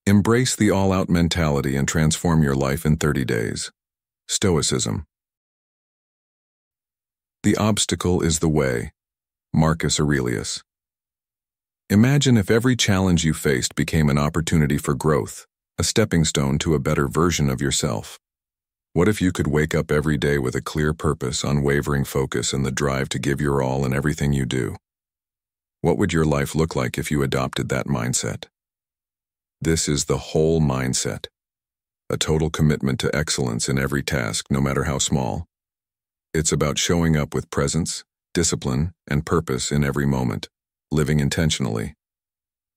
Embrace the all-out mentality and transform your life in 30 days. Stoicism. The obstacle is the way. Marcus Aurelius. Imagine if every challenge you faced became an opportunity for growth, a stepping stone to a better version of yourself. What if you could wake up every day with a clear purpose, unwavering focus, and the drive to give your all in everything you do? What would your life look like if you adopted that mindset? This is the whole mindset, a total commitment to excellence in every task, no matter how small. It's about showing up with presence, discipline, and purpose in every moment, living intentionally.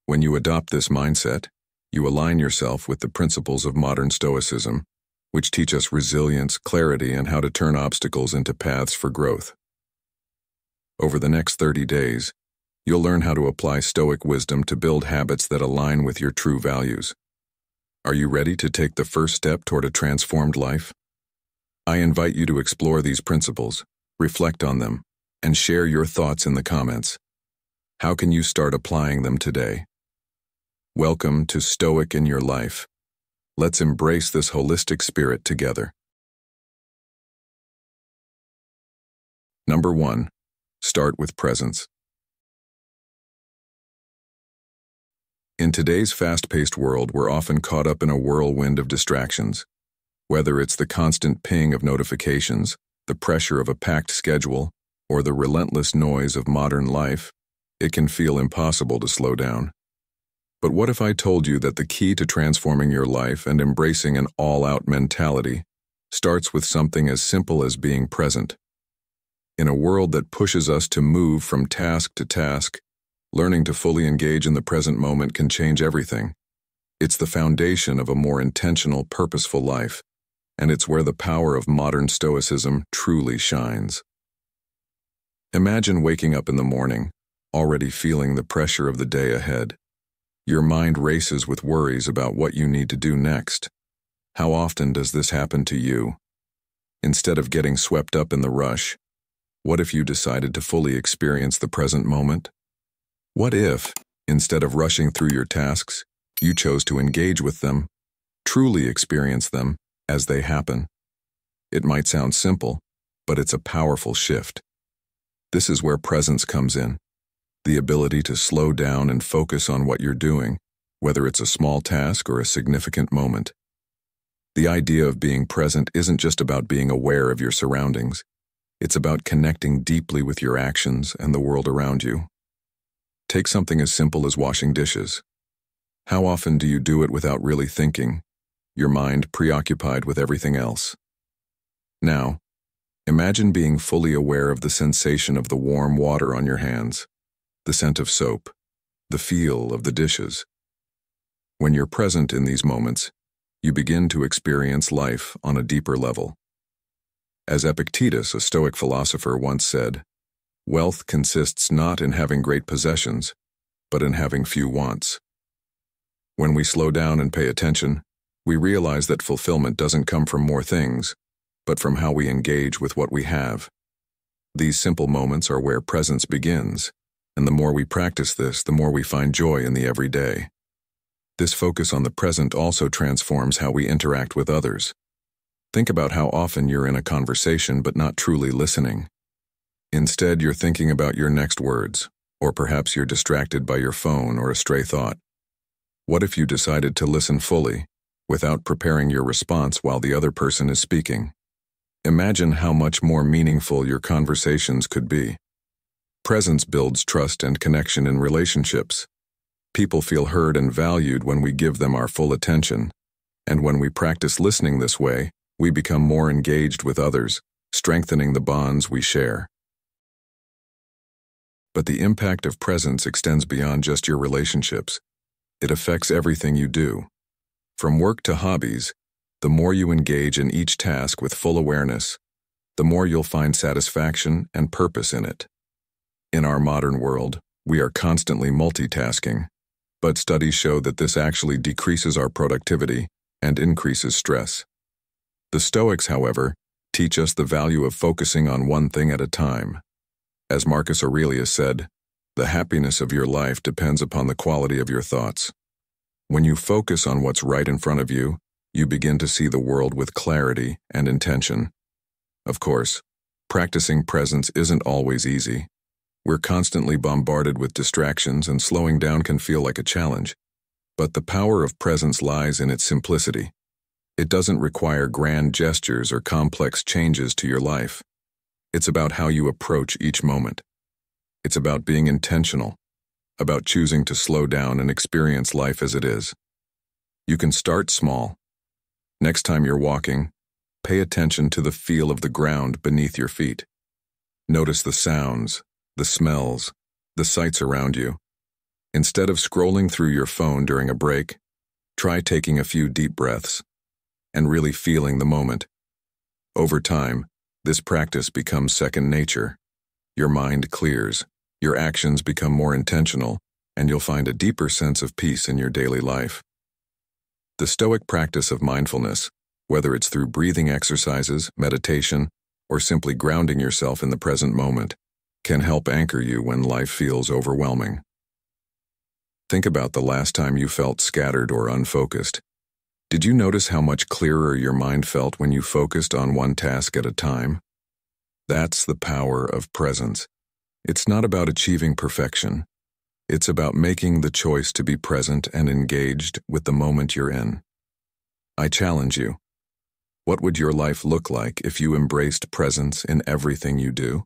When you adopt this mindset, you align yourself with the principles of modern Stoicism, which teach us resilience, clarity, and how to turn obstacles into paths for growth. Over the next 30 days, you'll learn how to apply Stoic wisdom to build habits that align with your true values. Are you ready to take the first step toward a transformed life? I invite you to explore these principles, reflect on them, and share your thoughts in the comments. How can you start applying them today? Welcome to Stoic in Your Life. Let's embrace this holistic spirit together. Number 1. Start with presence. In today's fast-paced world, we're often caught up in a whirlwind of distractions. Whether it's the constant ping of notifications, the pressure of a packed schedule, or the relentless noise of modern life, it can feel impossible to slow down. But what if I told you that the key to transforming your life and embracing an all-out mentality starts with something as simple as being present? In a world that pushes us to move from task to task, learning to fully engage in the present moment can change everything. It's the foundation of a more intentional, purposeful life, and it's where the power of modern Stoicism truly shines. Imagine waking up in the morning, already feeling the pressure of the day ahead. Your mind races with worries about what you need to do next. How often does this happen to you? Instead of getting swept up in the rush, what if you decided to fully experience the present moment? What if, instead of rushing through your tasks, you chose to engage with them, truly experience them as they happen? It might sound simple, but it's a powerful shift. This is where presence comes in, the ability to slow down and focus on what you're doing, whether it's a small task or a significant moment. The idea of being present isn't just about being aware of your surroundings. It's about connecting deeply with your actions and the world around you. Take something as simple as washing dishes. How often do you do it without really thinking, your mind preoccupied with everything else? Now, imagine being fully aware of the sensation of the warm water on your hands, the scent of soap, the feel of the dishes. When you're present in these moments, you begin to experience life on a deeper level. As Epictetus, a Stoic philosopher, once said, "Wealth consists not in having great possessions, but in having few wants." When we slow down and pay attention, we realize that fulfillment doesn't come from more things, but from how we engage with what we have. These simple moments are where presence begins, and the more we practice this, the more we find joy in the everyday. This focus on the present also transforms how we interact with others. Think about how often you're in a conversation but not truly listening. Instead, you're thinking about your next words, or perhaps you're distracted by your phone or a stray thought. What if you decided to listen fully, without preparing your response while the other person is speaking? Imagine how much more meaningful your conversations could be. Presence builds trust and connection in relationships. People feel heard and valued when we give them our full attention, and when we practice listening this way, we become more engaged with others, strengthening the bonds we share. But the impact of presence extends beyond just your relationships. It affects everything you do. From work to hobbies, the more you engage in each task with full awareness, the more you'll find satisfaction and purpose in it. In our modern world, we are constantly multitasking, but studies show that this actually decreases our productivity and increases stress. The Stoics, however, teach us the value of focusing on one thing at a time. As Marcus Aurelius said, "The happiness of your life depends upon the quality of your thoughts." When you focus on what's right in front of you, you begin to see the world with clarity and intention. Of course, practicing presence isn't always easy. We're constantly bombarded with distractions, and slowing down can feel like a challenge. But the power of presence lies in its simplicity. It doesn't require grand gestures or complex changes to your life. It's about how you approach each moment. It's about being intentional, about choosing to slow down and experience life as it is. You can start small. Next time you're walking, pay attention to the feel of the ground beneath your feet. Notice the sounds, the smells, the sights around you. Instead of scrolling through your phone during a break, try taking a few deep breaths and really feeling the moment. Over time, this practice becomes second nature. Your mind clears, your actions become more intentional, and you'll find a deeper sense of peace in your daily life. The Stoic practice of mindfulness, whether it's through breathing exercises, meditation, or simply grounding yourself in the present moment, can help anchor you when life feels overwhelming. Think about the last time you felt scattered or unfocused. Did you notice how much clearer your mind felt when you focused on one task at a time? That's the power of presence. It's not about achieving perfection. It's about making the choice to be present and engaged with the moment you're in. I challenge you. What would your life look like if you embraced presence in everything you do?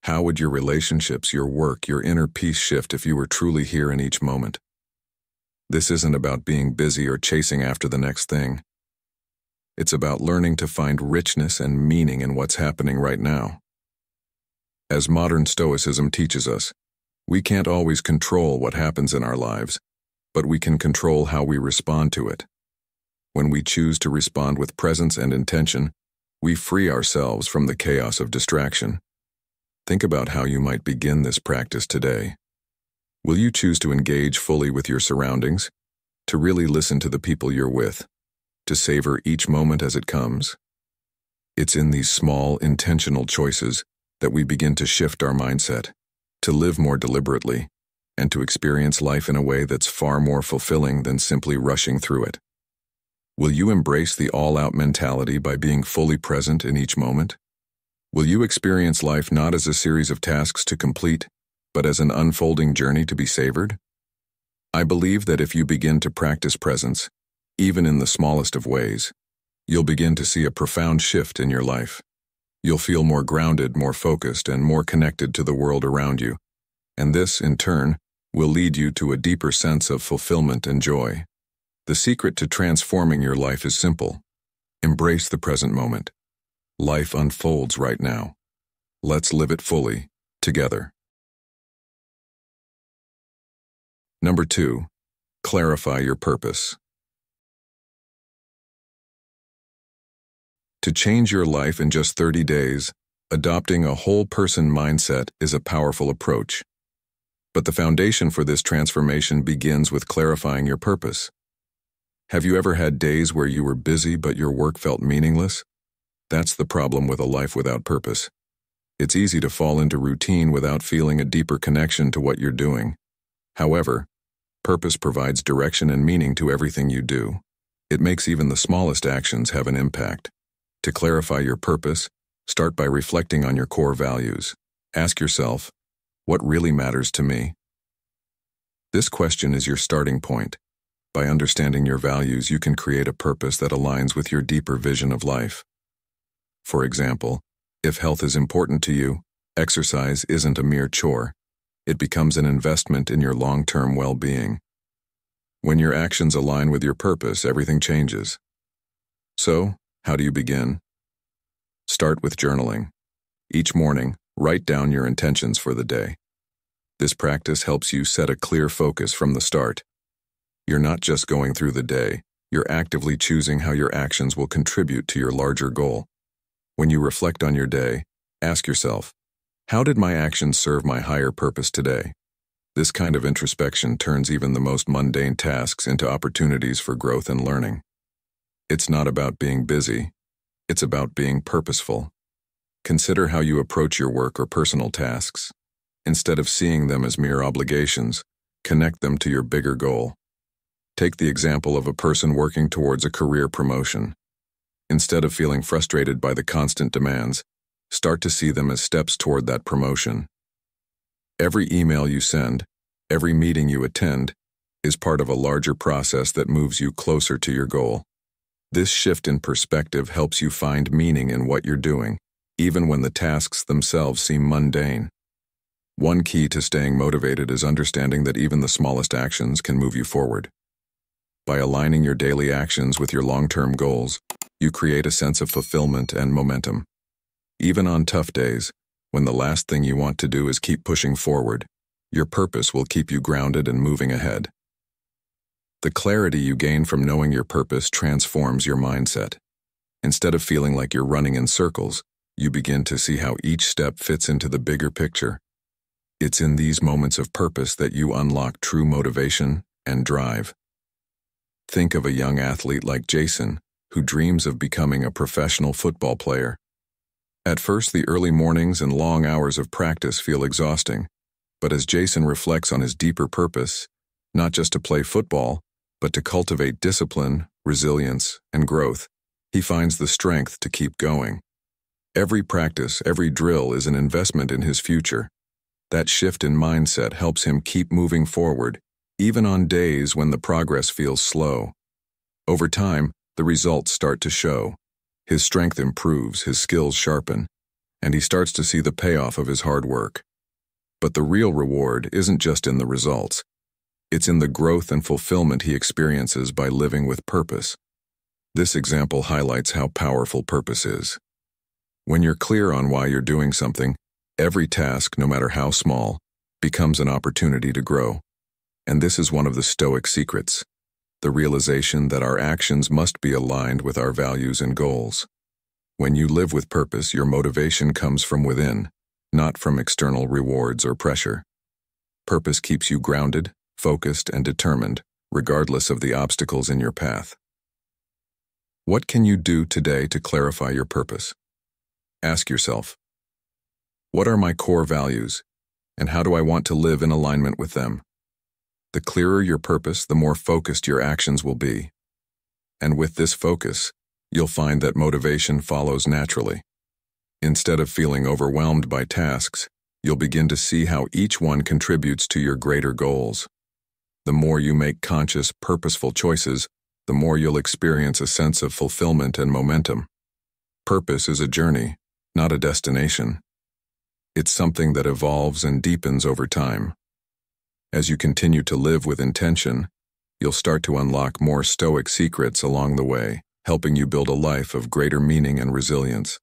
How would your relationships, your work, your inner peace shift if you were truly here in each moment? This isn't about being busy or chasing after the next thing. It's about learning to find richness and meaning in what's happening right now. As modern Stoicism teaches us, we can't always control what happens in our lives, but we can control how we respond to it. When we choose to respond with presence and intention, we free ourselves from the chaos of distraction. Think about how you might begin this practice today. Will you choose to engage fully with your surroundings, to really listen to the people you're with, to savor each moment as it comes? It's in these small, intentional choices that we begin to shift our mindset, to live more deliberately, and to experience life in a way that's far more fulfilling than simply rushing through it. Will you embrace the all-out mentality by being fully present in each moment? Will you experience life not as a series of tasks to complete, but as an unfolding journey to be savored? I believe that if you begin to practice presence, even in the smallest of ways, you'll begin to see a profound shift in your life. You'll feel more grounded, more focused, and more connected to the world around you, and this, in turn, will lead you to a deeper sense of fulfillment and joy. The secret to transforming your life is simple. Embrace the present moment. Life unfolds right now. Let's live it fully, together. Number 2, clarify your purpose. To change your life in just 30 days, adopting a whole-person mindset is a powerful approach. But the foundation for this transformation begins with clarifying your purpose. Have you ever had days where you were busy but your work felt meaningless? That's the problem with a life without purpose. It's easy to fall into routine without feeling a deeper connection to what you're doing. However, purpose provides direction and meaning to everything you do. It makes even the smallest actions have an impact. To clarify your purpose, start by reflecting on your core values. Ask yourself, what really matters to me? This question is your starting point. By understanding your values, you can create a purpose that aligns with your deeper vision of life. For example, if health is important to you, exercise isn't a mere chore. It becomes an investment in your long-term well-being. When your actions align with your purpose, everything changes. So, how do you begin? Start with journaling. Each morning, write down your intentions for the day. This practice helps you set a clear focus from the start. You're not just going through the day, you're actively choosing how your actions will contribute to your larger goal. When you reflect on your day, ask yourself, how did my actions serve my higher purpose today? This kind of introspection turns even the most mundane tasks into opportunities for growth and learning. It's not about being busy, it's about being purposeful. Consider how you approach your work or personal tasks. Instead of seeing them as mere obligations, connect them to your bigger goal. Take the example of a person working towards a career promotion. Instead of feeling frustrated by the constant demands, start to see them as steps toward that promotion. Every email you send, every meeting you attend, is part of a larger process that moves you closer to your goal. This shift in perspective helps you find meaning in what you're doing, even when the tasks themselves seem mundane. One key to staying motivated is understanding that even the smallest actions can move you forward. By aligning your daily actions with your long-term goals, you create a sense of fulfillment and momentum. Even on tough days, when the last thing you want to do is keep pushing forward, your purpose will keep you grounded and moving ahead. The clarity you gain from knowing your purpose transforms your mindset. Instead of feeling like you're running in circles, you begin to see how each step fits into the bigger picture. It's in these moments of purpose that you unlock true motivation and drive. Think of a young athlete like Jason, who dreams of becoming a professional football player. At first, the early mornings and long hours of practice feel exhausting, but as Jason reflects on his deeper purpose, not just to play football, but to cultivate discipline, resilience, and growth, he finds the strength to keep going. Every practice, every drill is an investment in his future. That shift in mindset helps him keep moving forward, even on days when the progress feels slow. Over time, the results start to show. His strength improves, his skills sharpen, and he starts to see the payoff of his hard work. But the real reward isn't just in the results. It's in the growth and fulfillment he experiences by living with purpose. This example highlights how powerful purpose is. When you're clear on why you're doing something, every task, no matter how small, becomes an opportunity to grow. And this is one of the Stoic secrets, the realization that our actions must be aligned with our values and goals. When you live with purpose, your motivation comes from within, not from external rewards or pressure. Purpose keeps you grounded, focused, and determined, regardless of the obstacles in your path. What can you do today to clarify your purpose? Ask yourself, what are my core values, and how do I want to live in alignment with them? The clearer your purpose, the more focused your actions will be. And with this focus, you'll find that motivation follows naturally. Instead of feeling overwhelmed by tasks, you'll begin to see how each one contributes to your greater goals. The more you make conscious, purposeful choices, the more you'll experience a sense of fulfillment and momentum. Purpose is a journey, not a destination. It's something that evolves and deepens over time. As you continue to live with intention, you'll start to unlock more Stoic secrets along the way, helping you build a life of greater meaning and resilience.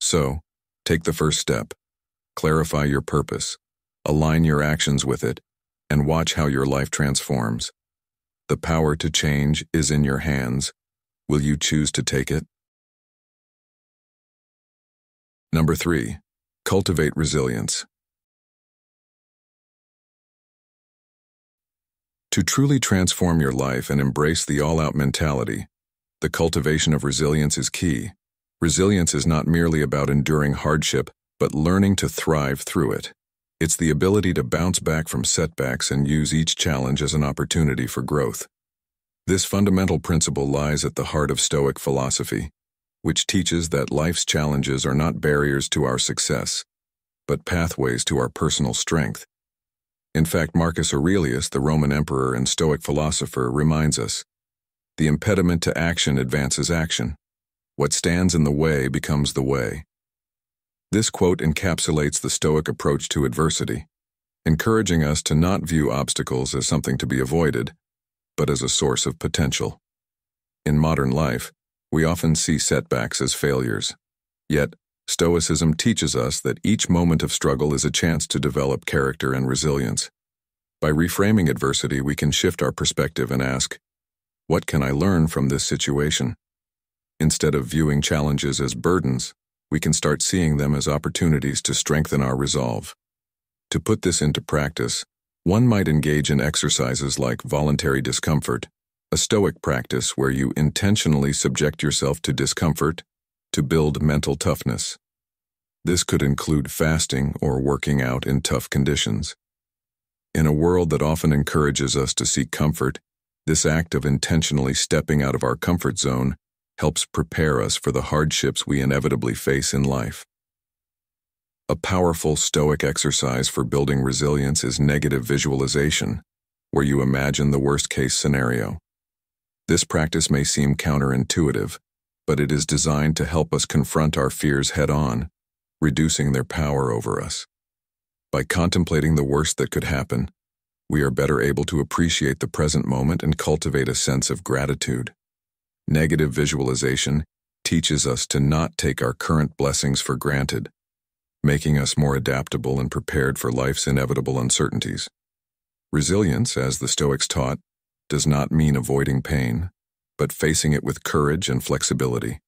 So, take the first step. Clarify your purpose, align your actions with it, and watch how your life transforms. The power to change is in your hands. Will you choose to take it? Number 3. Cultivate resilience. To truly transform your life and embrace the all-out mentality, the cultivation of resilience is key. Resilience is not merely about enduring hardship, but learning to thrive through it. It's the ability to bounce back from setbacks and use each challenge as an opportunity for growth. This fundamental principle lies at the heart of Stoic philosophy, which teaches that life's challenges are not barriers to our success, but pathways to our personal strength. In fact, Marcus Aurelius, the Roman emperor and Stoic philosopher, reminds us, "The impediment to action advances action. What stands in the way becomes the way." This quote encapsulates the Stoic approach to adversity, encouraging us to not view obstacles as something to be avoided, but as a source of potential. In modern life, we often see setbacks as failures. Yet, Stoicism teaches us that each moment of struggle is a chance to develop character and resilience. By reframing adversity, we can shift our perspective and ask, what can I learn from this situation? Instead of viewing challenges as burdens, we can start seeing them as opportunities to strengthen our resolve. To put this into practice, one might engage in exercises like voluntary discomfort, a Stoic practice where you intentionally subject yourself to discomfort to build mental toughness. This could include fasting or working out in tough conditions. In a world that often encourages us to seek comfort, This act of intentionally stepping out of our comfort zone helps prepare us for the hardships we inevitably face in life. A powerful Stoic exercise for building resilience is negative visualization, where you imagine the worst-case scenario. This practice may seem counterintuitive, but it is designed to help us confront our fears head-on, reducing their power over us. By contemplating the worst that could happen, we are better able to appreciate the present moment and cultivate a sense of gratitude. Negative visualization teaches us to not take our current blessings for granted, making us more adaptable and prepared for life's inevitable uncertainties. Resilience, as the Stoics taught, does not mean avoiding pain, but facing it with courage and flexibility.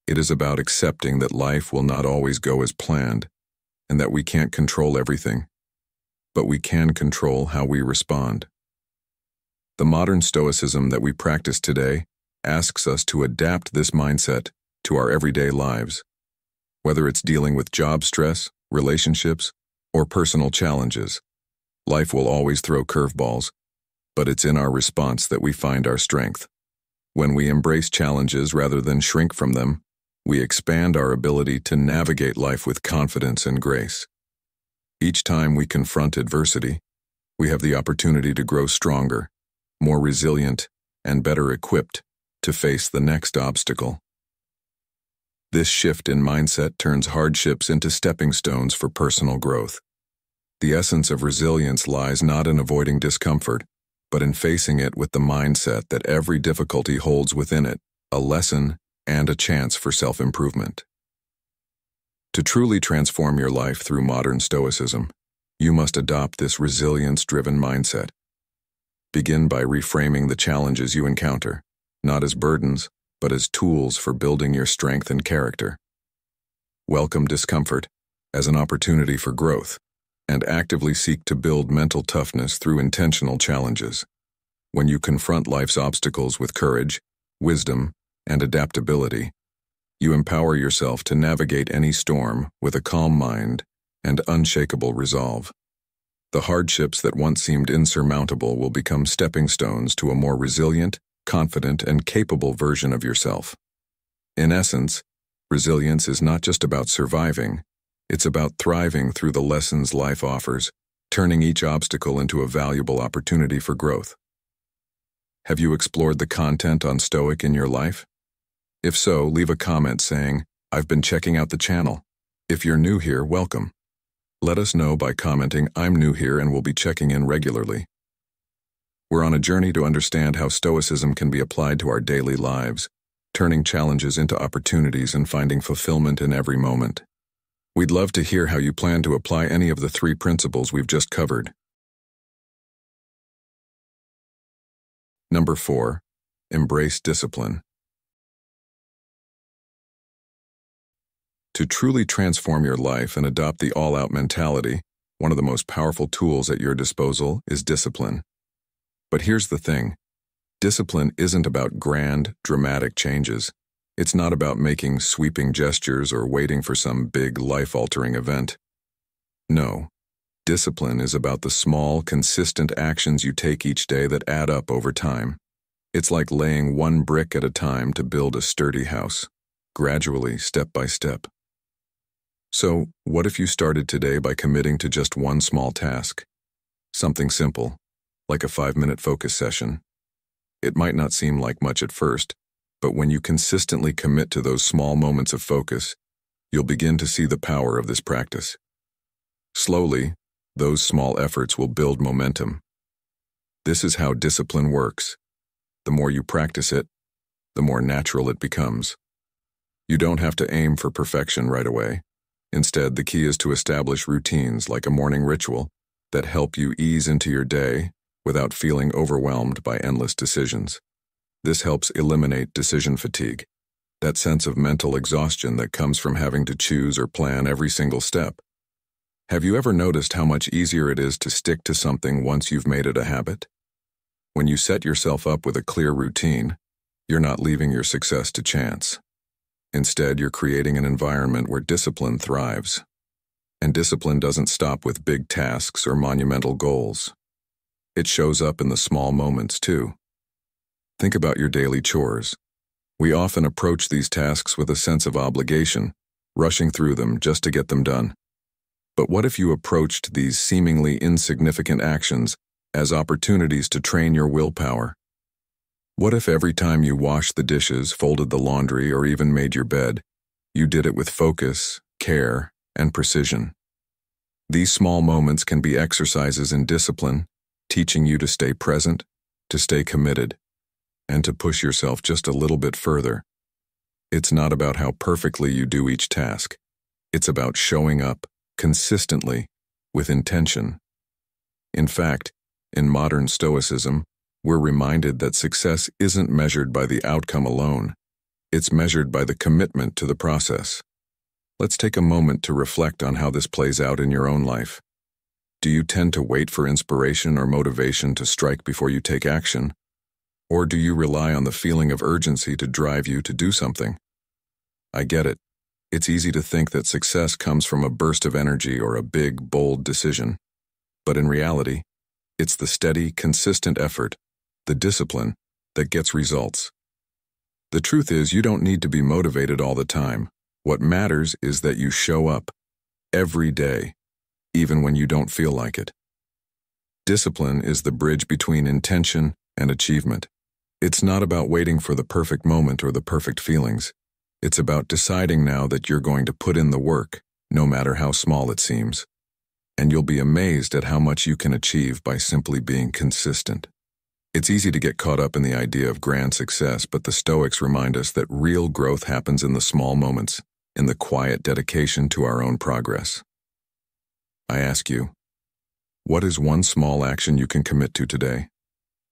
It is about accepting that life will not always go as planned, and that we can't control everything, but we can control how we respond. The modern Stoicism that we practice today asks us to adapt this mindset to our everyday lives. Whether it's dealing with job stress, relationships, or personal challenges, life will always throw curveballs, but it's in our response that we find our strength. When we embrace challenges rather than shrink from them, we expand our ability to navigate life with confidence and grace. Each time we confront adversity, we have the opportunity to grow stronger, more resilient, and better equipped to face the next obstacle. This shift in mindset turns hardships into stepping stones for personal growth. The essence of resilience lies not in avoiding discomfort, but in facing it with the mindset that every difficulty holds within it a lesson and a chance for self-improvement. To truly transform your life through modern Stoicism, you must adopt this resilience-driven mindset. Begin by reframing the challenges you encounter, not as burdens, but as tools for building your strength and character. Welcome discomfort as an opportunity for growth, and actively seek to build mental toughness through intentional challenges. When you confront life's obstacles with courage, wisdom, and adaptability, you empower yourself to navigate any storm with a calm mind and unshakable resolve. The hardships that once seemed insurmountable will become stepping stones to a more resilient, confident, and capable version of yourself. In essence, resilience is not just about surviving, it's about thriving through the lessons life offers, turning each obstacle into a valuable opportunity for growth. Have you explored the content on Stoic in your life? If so, leave a comment saying, "I've been checking out the channel." If you're new here, welcome. Let us know by commenting, "I'm new here and will be checking in regularly." We're on a journey to understand how Stoicism can be applied to our daily lives, turning challenges into opportunities and finding fulfillment in every moment. We'd love to hear how you plan to apply any of the 3 principles we've just covered. Number 4, embrace discipline. To truly transform your life and adopt the all-out mentality, one of the most powerful tools at your disposal is discipline. But here's the thing. Discipline isn't about grand, dramatic changes. It's not about making sweeping gestures or waiting for some big, life-altering event. No, discipline is about the small, consistent actions you take each day that add up over time. It's like laying one brick at a time to build a sturdy house, gradually, step by step. So, what if you started today by committing to just one small task? Something simple, like a 5-minute focus session. It might not seem like much at first, but when you consistently commit to those small moments of focus, you'll begin to see the power of this practice. Slowly, those small efforts will build momentum. This is how discipline works. The more you practice it, the more natural it becomes. You don't have to aim for perfection right away. Instead, the key is to establish routines like a morning ritual that help you ease into your day without feeling overwhelmed by endless decisions. This helps eliminate decision fatigue, that sense of mental exhaustion that comes from having to choose or plan every single step. Have you ever noticed how much easier it is to stick to something once you've made it a habit? When you set yourself up with a clear routine, you're not leaving your success to chance. Instead, you're creating an environment where discipline thrives. And discipline doesn't stop with big tasks or monumental goals. It shows up in the small moments, too. Think about your daily chores. We often approach these tasks with a sense of obligation, rushing through them just to get them done. But what if you approached these seemingly insignificant actions as opportunities to train your willpower? What if every time you washed the dishes, folded the laundry, or even made your bed, you did it with focus, care, and precision? These small moments can be exercises in discipline, teaching you to stay present, to stay committed, and to push yourself just a little bit further. It's not about how perfectly you do each task. It's about showing up consistently with intention. In fact, in modern Stoicism, we're reminded that success isn't measured by the outcome alone. It's measured by the commitment to the process. Let's take a moment to reflect on how this plays out in your own life. Do you tend to wait for inspiration or motivation to strike before you take action? Or do you rely on the feeling of urgency to drive you to do something? I get it. It's easy to think that success comes from a burst of energy or a big, bold decision. But in reality, it's the steady, consistent effort, the discipline, that gets results. The truth is, you don't need to be motivated all the time. What matters is that you show up every day, even when you don't feel like it. Discipline is the bridge between intention and achievement. It's not about waiting for the perfect moment or the perfect feelings. It's about deciding now that you're going to put in the work, no matter how small it seems. And you'll be amazed at how much you can achieve by simply being consistent. It's easy to get caught up in the idea of grand success, but the Stoics remind us that real growth happens in the small moments, in the quiet dedication to our own progress. I ask you, what is one small action you can commit to today?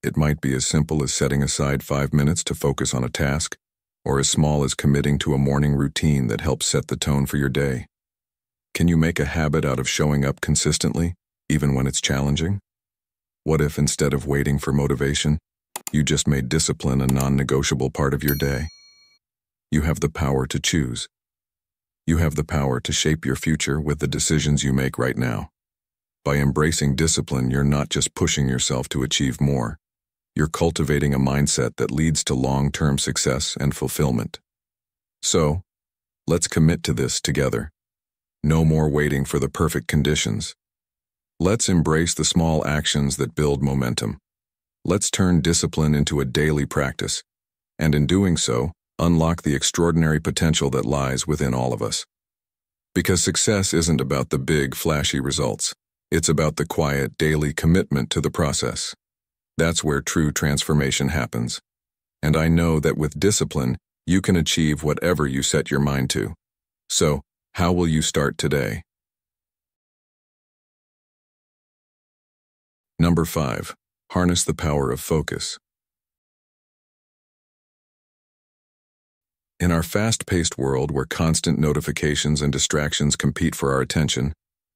It might be as simple as setting aside 5 minutes to focus on a task, or as small as committing to a morning routine that helps set the tone for your day. Can you make a habit out of showing up consistently, even when it's challenging? What if instead of waiting for motivation, you just made discipline a non-negotiable part of your day? You have the power to choose. You have the power to shape your future with the decisions you make right now. By embracing discipline, you're not just pushing yourself to achieve more. You're cultivating a mindset that leads to long-term success and fulfillment. So, let's commit to this together. No more waiting for the perfect conditions. Let's embrace the small actions that build momentum. Let's turn discipline into a daily practice, and in doing so, unlock the extraordinary potential that lies within all of us. Because success isn't about the big, flashy results. It's about the quiet, daily commitment to the process. That's where true transformation happens. And I know that with discipline, you can achieve whatever you set your mind to. So, how will you start today? Number 5. Harness the power of focus. In our fast-paced world where constant notifications and distractions compete for our attention,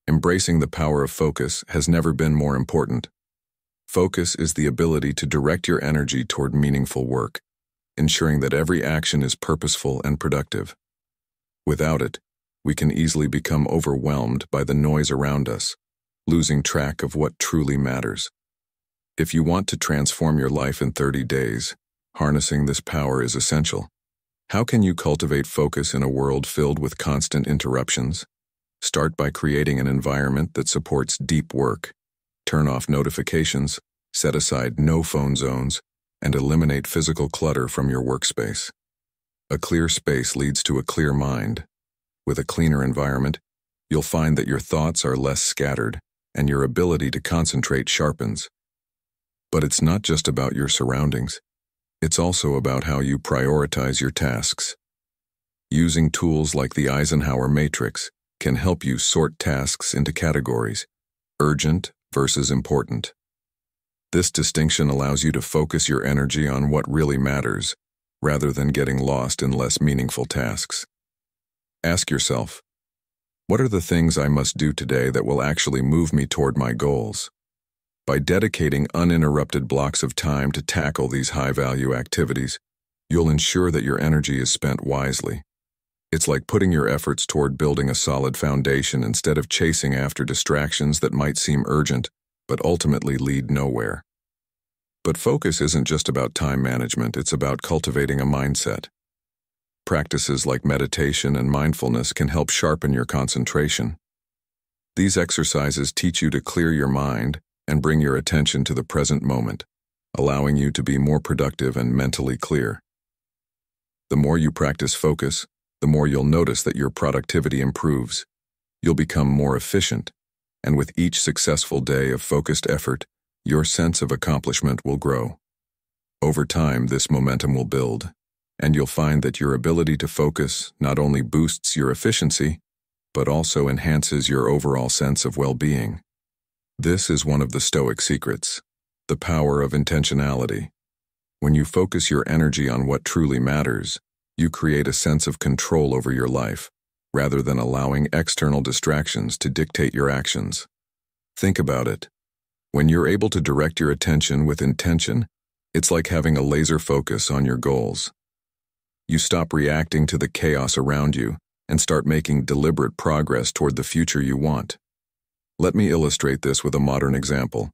embracing the power of focus has never been more important. Focus is the ability to direct your energy toward meaningful work, ensuring that every action is purposeful and productive. Without it, we can easily become overwhelmed by the noise around us, losing track of what truly matters. If you want to transform your life in 30 days, harnessing this power is essential. How can you cultivate focus in a world filled with constant interruptions? Start by creating an environment that supports deep work. Turn off notifications, set aside no-phone zones, and eliminate physical clutter from your workspace. A clear space leads to a clear mind. With a cleaner environment, you'll find that your thoughts are less scattered, and your ability to concentrate sharpens. But it's not just about your surroundings. It's also about how you prioritize your tasks. Using tools like the Eisenhower matrix can help you sort tasks into categories: urgent versus important. This distinction allows you to focus your energy on what really matters, rather than getting lost in less meaningful tasks. Ask yourself, what are the things I must do today that will actually move me toward my goals? By dedicating uninterrupted blocks of time to tackle these high-value activities, you'll ensure that your energy is spent wisely. It's like putting your efforts toward building a solid foundation instead of chasing after distractions that might seem urgent, but ultimately lead nowhere. But focus isn't just about time management, it's about cultivating a mindset. Practices like meditation and mindfulness can help sharpen your concentration. These exercises teach you to clear your mind and bring your attention to the present moment, allowing you to be more productive and mentally clear. The more you practice focus, the more you'll notice that your productivity improves. You'll become more efficient, and with each successful day of focused effort, your sense of accomplishment will grow. Over time, this momentum will build, and you'll find that your ability to focus not only boosts your efficiency, but also enhances your overall sense of well-being. This is one of the Stoic secrets, the power of intentionality. When you focus your energy on what truly matters, you create a sense of control over your life, rather than allowing external distractions to dictate your actions. Think about it. When you're able to direct your attention with intention, it's like having a laser focus on your goals. You stop reacting to the chaos around you and start making deliberate progress toward the future you want. Let me illustrate this with a modern example.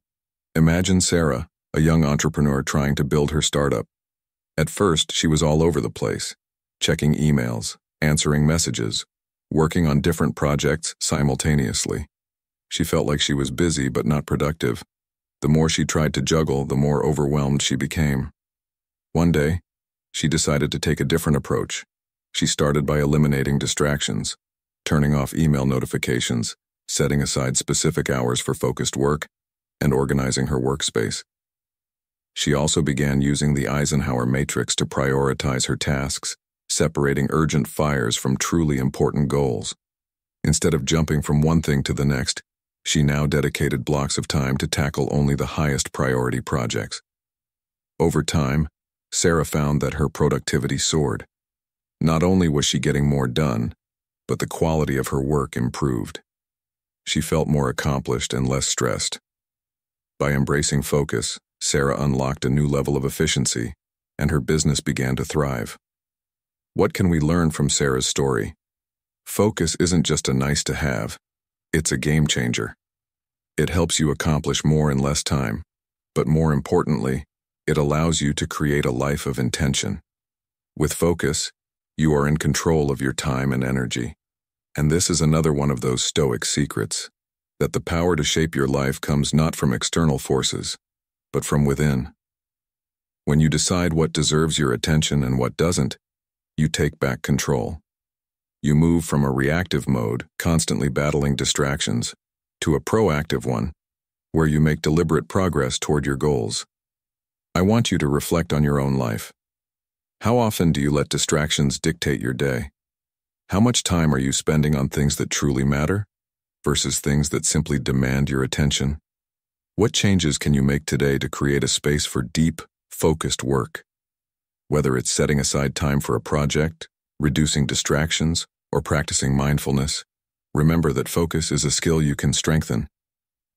Imagine Sarah, a young entrepreneur trying to build her startup. At first, she was all over the place, checking emails, answering messages, working on different projects simultaneously. She felt like she was busy but not productive. The more she tried to juggle, the more overwhelmed she became. One day, she decided to take a different approach. She started by eliminating distractions, turning off email notifications, setting aside specific hours for focused work, and organizing her workspace. She also began using the Eisenhower matrix to prioritize her tasks, separating urgent fires from truly important goals. Instead of jumping from one thing to the next, she now dedicated blocks of time to tackle only the highest priority projects. Over time, Sarah found that her productivity soared. Not only was she getting more done, but the quality of her work improved. She felt more accomplished and less stressed. By embracing focus, Sarah unlocked a new level of efficiency, and her business began to thrive. What can we learn from Sarah's story? Focus isn't just a nice-to-have, it's a game changer. It helps you accomplish more in less time, but more importantly, it allows you to create a life of intention. With focus, you are in control of your time and energy. And this is another one of those Stoic secrets, that the power to shape your life comes not from external forces, but from within. When you decide what deserves your attention and what doesn't, you take back control. You move from a reactive mode, constantly battling distractions, to a proactive one, where you make deliberate progress toward your goals. I want you to reflect on your own life. How often do you let distractions dictate your day? How much time are you spending on things that truly matter versus things that simply demand your attention? What changes can you make today to create a space for deep, focused work? Whether it's setting aside time for a project, reducing distractions, or practicing mindfulness, remember that focus is a skill you can strengthen.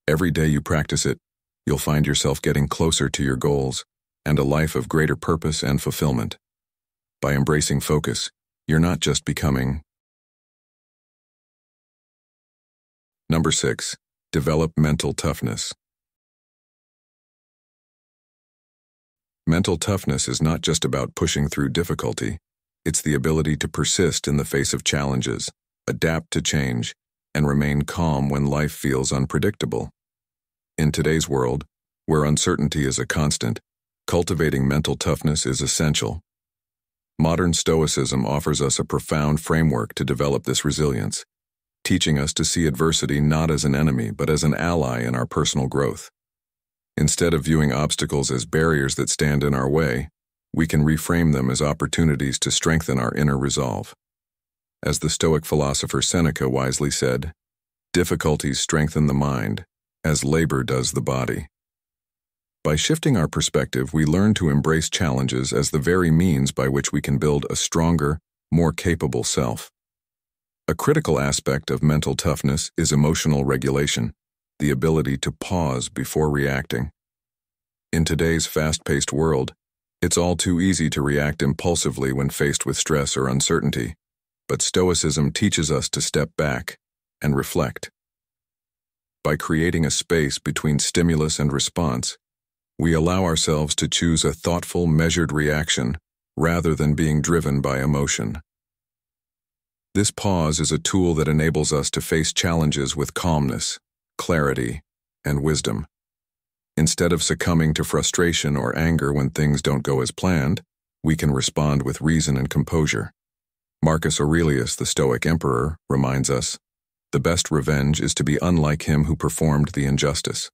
Every day you practice it, you'll find yourself getting closer to your goals and a life of greater purpose and fulfillment. By embracing focus, you're not just becoming. Number 6, develop mental toughness. Mental toughness is not just about pushing through difficulty. It's the ability to persist in the face of challenges, adapt to change, and remain calm when life feels unpredictable. In today's world, where uncertainty is a constant, cultivating mental toughness is essential. Modern Stoicism offers us a profound framework to develop this resilience, teaching us to see adversity not as an enemy but as an ally in our personal growth. Instead of viewing obstacles as barriers that stand in our way, we can reframe them as opportunities to strengthen our inner resolve. As the Stoic philosopher Seneca wisely said, "Difficulties strengthen the mind, as labor does the body." By shifting our perspective, we learn to embrace challenges as the very means by which we can build a stronger, more capable self. A critical aspect of mental toughness is emotional regulation, the ability to pause before reacting. In today's fast-paced world, it's all too easy to react impulsively when faced with stress or uncertainty, but Stoicism teaches us to step back and reflect. By creating a space between stimulus and response, We allow ourselves to choose a thoughtful, measured reaction rather than being driven by emotion. This pause is a tool that enables us to face challenges with calmness, clarity, and wisdom. Instead of succumbing to frustration or anger when things don't go as planned, we can respond with reason and composure. Marcus Aurelius, the Stoic emperor, reminds us, "The best revenge is to be unlike him who performed the injustice."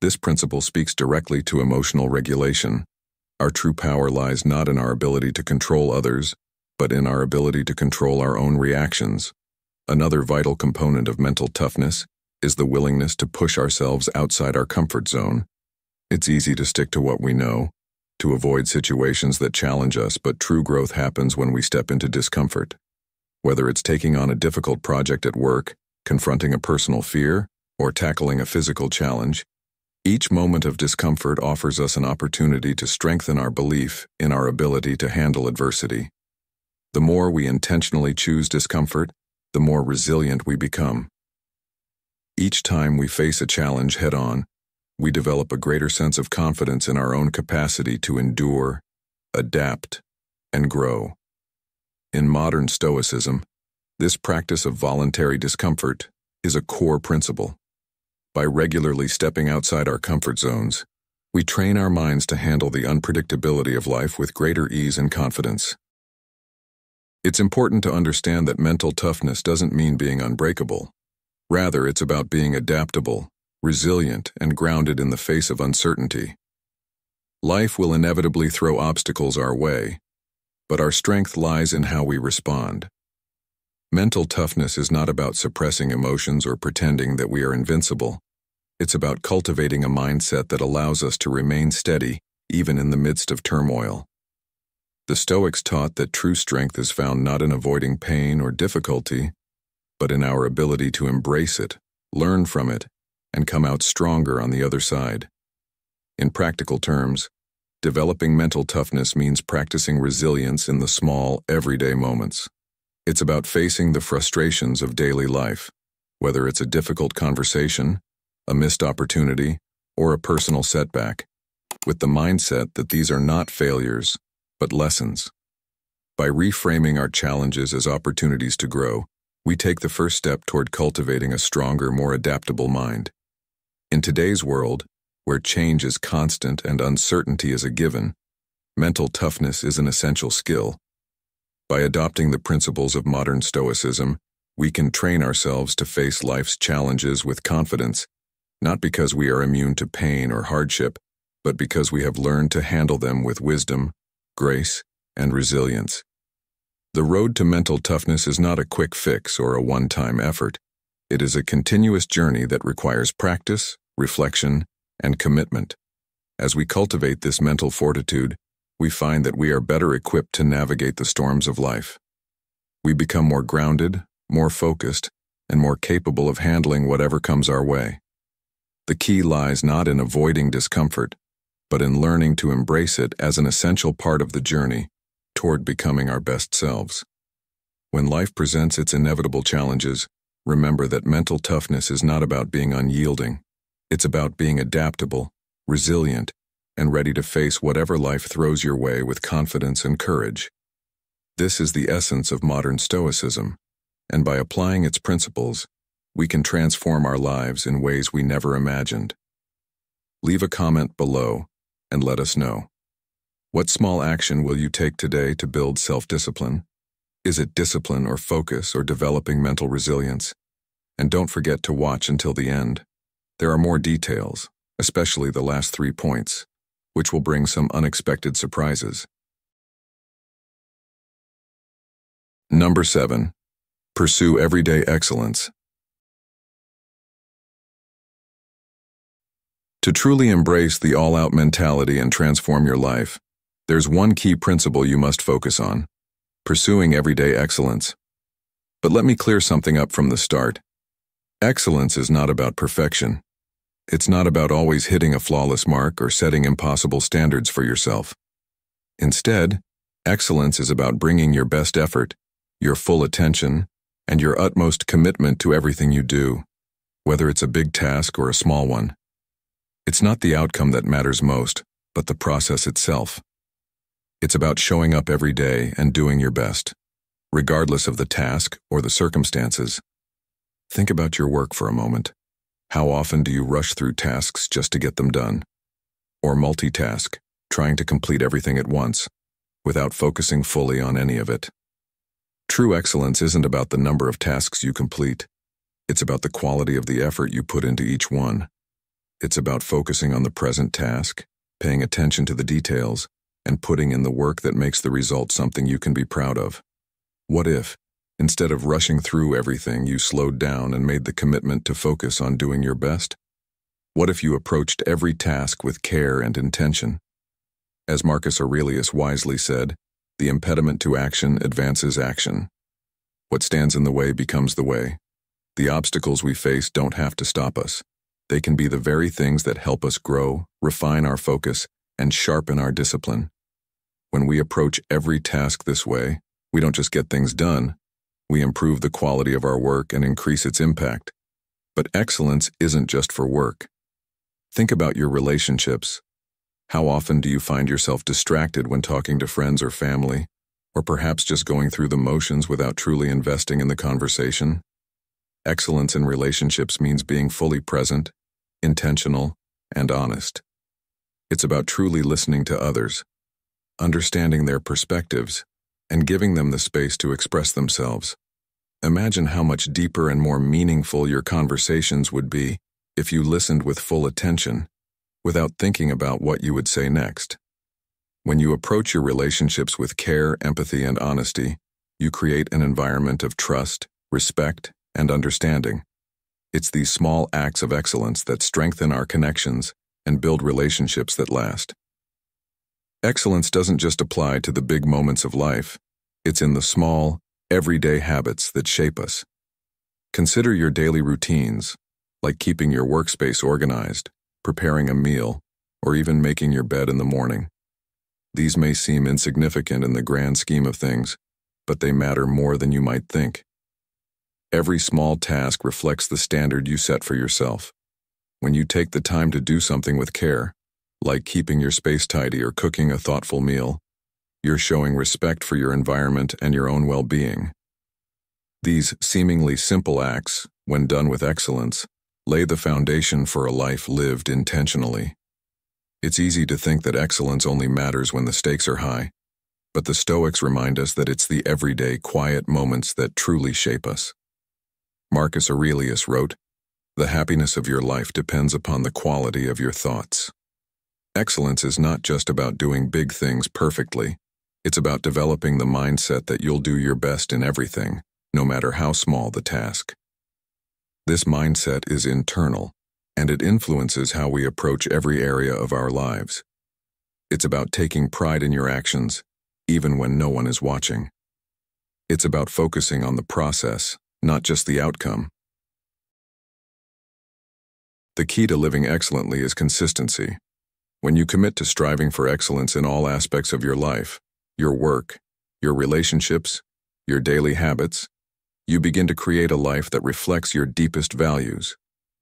This principle speaks directly to emotional regulation. Our true power lies not in our ability to control others, but in our ability to control our own reactions. Another vital component of mental toughness is the willingness to push ourselves outside our comfort zone. It's easy to stick to what we know, to avoid situations that challenge us, but true growth happens when we step into discomfort. Whether it's taking on a difficult project at work, confronting a personal fear, or tackling a physical challenge, each moment of discomfort offers us an opportunity to strengthen our belief in our ability to handle adversity. The more we intentionally choose discomfort, the more resilient we become. Each time we face a challenge head-on, we develop a greater sense of confidence in our own capacity to endure, adapt, and grow. In modern Stoicism, this practice of voluntary discomfort is a core principle. By regularly stepping outside our comfort zones, we train our minds to handle the unpredictability of life with greater ease and confidence. It's important to understand that mental toughness doesn't mean being unbreakable. Rather, it's about being adaptable, resilient, and grounded in the face of uncertainty. Life will inevitably throw obstacles our way, but our strength lies in how we respond. Mental toughness is not about suppressing emotions or pretending that we are invincible. It's about cultivating a mindset that allows us to remain steady, even in the midst of turmoil. The Stoics taught that true strength is found not in avoiding pain or difficulty, but in our ability to embrace it, learn from it, and come out stronger on the other side. In practical terms, developing mental toughness means practicing resilience in the small, everyday moments. It's about facing the frustrations of daily life, whether it's a difficult conversation, a missed opportunity, or a personal setback, with the mindset that these are not failures, but lessons. By reframing our challenges as opportunities to grow, we take the first step toward cultivating a stronger, more adaptable mind. In today's world, where change is constant and uncertainty is a given, mental toughness is an essential skill. By adopting the principles of modern Stoicism, we can train ourselves to face life's challenges with confidence, not because we are immune to pain or hardship, but because we have learned to handle them with wisdom, grace, and resilience. The road to mental toughness is not a quick fix or a one-time effort. It is a continuous journey that requires practice, reflection, and commitment. As we cultivate this mental fortitude, we find that we are better equipped to navigate the storms of life. We become more grounded, more focused, and more capable of handling whatever comes our way. The key lies not in avoiding discomfort, but in learning to embrace it as an essential part of the journey toward becoming our best selves. When life presents its inevitable challenges, remember that mental toughness is not about being unyielding. It's about being adaptable, resilient, and ready to face whatever life throws your way with confidence and courage. This is the essence of modern Stoicism, and by applying its principles, we can transform our lives in ways we never imagined. Leave a comment below and let us know. What small action will you take today to build self-discipline? Is it discipline or focus or developing mental resilience? And don't forget to watch until the end. There are more details, especially the last 3 points, which will bring some unexpected surprises. Number 7. Pursue everyday excellence. To truly embrace the all-out mentality and transform your life, there's one key principle you must focus on: pursuing everyday excellence. But let me clear something up from the start. Excellence is not about perfection. It's not about always hitting a flawless mark or setting impossible standards for yourself. Instead, excellence is about bringing your best effort, your full attention, and your utmost commitment to everything you do, whether it's a big task or a small one. It's not the outcome that matters most, but the process itself. It's about showing up every day and doing your best, regardless of the task or the circumstances. Think about your work for a moment. How often do you rush through tasks just to get them done? Or multitask, trying to complete everything at once, without focusing fully on any of it? True excellence isn't about the number of tasks you complete. It's about the quality of the effort you put into each one. It's about focusing on the present task, paying attention to the details, and putting in the work that makes the result something you can be proud of. What if, instead of rushing through everything, you slowed down and made the commitment to focus on doing your best? What if you approached every task with care and intention? As Marcus Aurelius wisely said, the impediment to action advances action. What stands in the way becomes the way. The obstacles we face don't have to stop us. They can be the very things that help us grow, refine our focus, and sharpen our discipline. When we approach every task this way, we don't just get things done, we improve the quality of our work and increase its impact. But excellence isn't just for work. Think about your relationships. How often do you find yourself distracted when talking to friends or family, or perhaps just going through the motions without truly investing in the conversation? Excellence in relationships means being fully present, intentional, and honest. It's about truly listening to others, understanding their perspectives, and giving them the space to express themselves. Imagine how much deeper and more meaningful your conversations would be if you listened with full attention, without thinking about what you would say next. When you approach your relationships with care, empathy, and honesty, you create an environment of trust, respect, and understanding. It's these small acts of excellence that strengthen our connections and build relationships that last. Excellence doesn't just apply to the big moments of life. It's in the small, everyday habits that shape us. Consider your daily routines, like keeping your workspace organized, preparing a meal, or even making your bed in the morning. These may seem insignificant in the grand scheme of things, but they matter more than you might think. Every small task reflects the standard you set for yourself. When you take the time to do something with care, like keeping your space tidy or cooking a thoughtful meal, you're showing respect for your environment and your own well-being. These seemingly simple acts, when done with excellence, lay the foundation for a life lived intentionally. It's easy to think that excellence only matters when the stakes are high, but the Stoics remind us that it's the everyday, quiet moments that truly shape us. Marcus Aurelius wrote, "The happiness of your life depends upon the quality of your thoughts." Excellence is not just about doing big things perfectly. It's about developing the mindset that you'll do your best in everything, no matter how small the task. This mindset is internal, and it influences how we approach every area of our lives. It's about taking pride in your actions, even when no one is watching. It's about focusing on the process, not just the outcome. The key to living excellently is consistency. When you commit to striving for excellence in all aspects of your life, your work, your relationships, your daily habits, you begin to create a life that reflects your deepest values.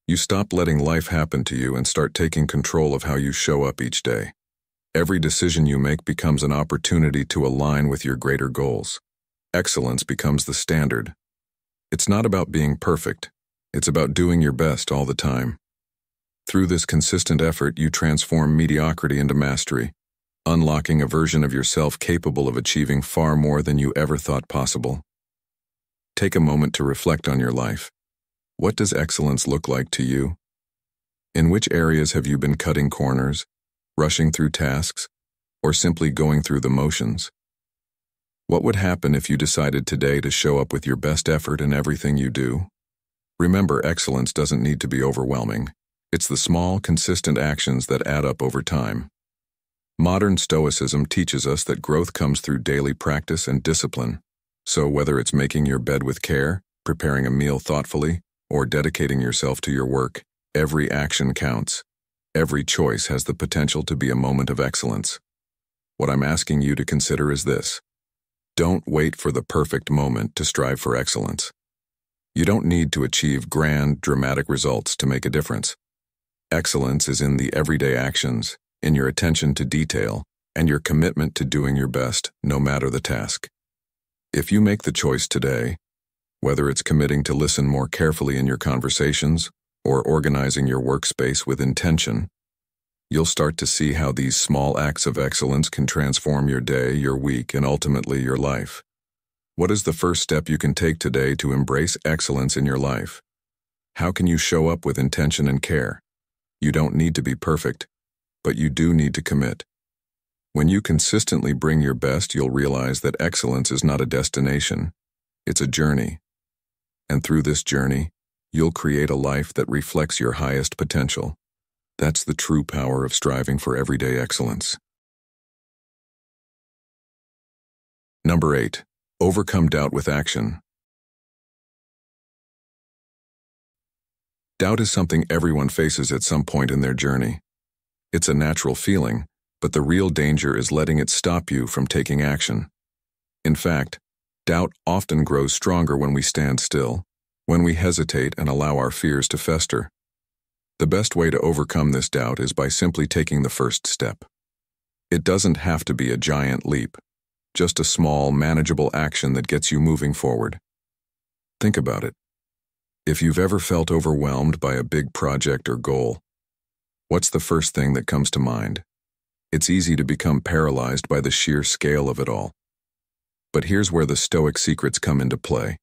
You stop letting life happen to you and start taking control of how you show up each day. Every decision you make becomes an opportunity to align with your greater goals. Excellence becomes the standard. It's not about being perfect. It's about doing your best all the time. Through this consistent effort, you transform mediocrity into mastery, unlocking a version of yourself capable of achieving far more than you ever thought possible. Take a moment to reflect on your life. What does excellence look like to you? In which areas have you been cutting corners, rushing through tasks, or simply going through the motions? What would happen if you decided today to show up with your best effort in everything you do? Remember, excellence doesn't need to be overwhelming. It's the small, consistent actions that add up over time. Modern Stoicism teaches us that growth comes through daily practice and discipline. So whether it's making your bed with care, preparing a meal thoughtfully, or dedicating yourself to your work, every action counts. Every choice has the potential to be a moment of excellence. What I'm asking you to consider is this: don't wait for the perfect moment to strive for excellence. You don't need to achieve grand, dramatic results to make a difference. Excellence is in the everyday actions, in your attention to detail, and your commitment to doing your best, no matter the task. If you make the choice today, whether it's committing to listen more carefully in your conversations or organizing your workspace with intention, you'll start to see how these small acts of excellence can transform your day, your week, and ultimately your life. What is the first step you can take today to embrace excellence in your life? How can you show up with intention and care? You don't need to be perfect, but you do need to commit. When you consistently bring your best, you'll realize that excellence is not a destination, it's a journey. And through this journey, you'll create a life that reflects your highest potential. That's the true power of striving for everyday excellence. Number 8. Overcome doubt with action. Doubt is something everyone faces at some point in their journey. It's a natural feeling, but the real danger is letting it stop you from taking action. In fact, doubt often grows stronger when we stand still, when we hesitate and allow our fears to fester. The best way to overcome this doubt is by simply taking the first step. It doesn't have to be a giant leap, just a small, manageable action that gets you moving forward. Think about it. If you've ever felt overwhelmed by a big project or goal, what's the first thing that comes to mind? It's easy to become paralyzed by the sheer scale of it all. But here's where the Stoic secrets come into play.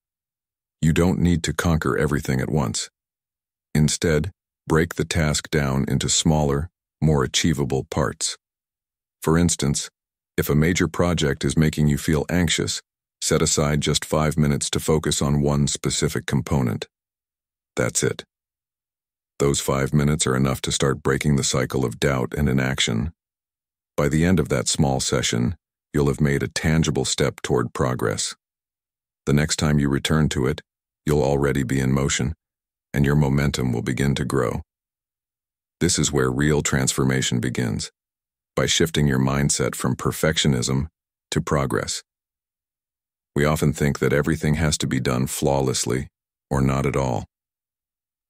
You don't need to conquer everything at once. Instead, break the task down into smaller, more achievable parts. For instance, if a major project is making you feel anxious, set aside just 5 minutes to focus on one specific component. That's it. Those 5 minutes are enough to start breaking the cycle of doubt and inaction. By the end of that small session, you'll have made a tangible step toward progress. The next time you return to it, you'll already be in motion, and your momentum will begin to grow. This is where real transformation begins, by shifting your mindset from perfectionism to progress. We often think that everything has to be done flawlessly, or not at all.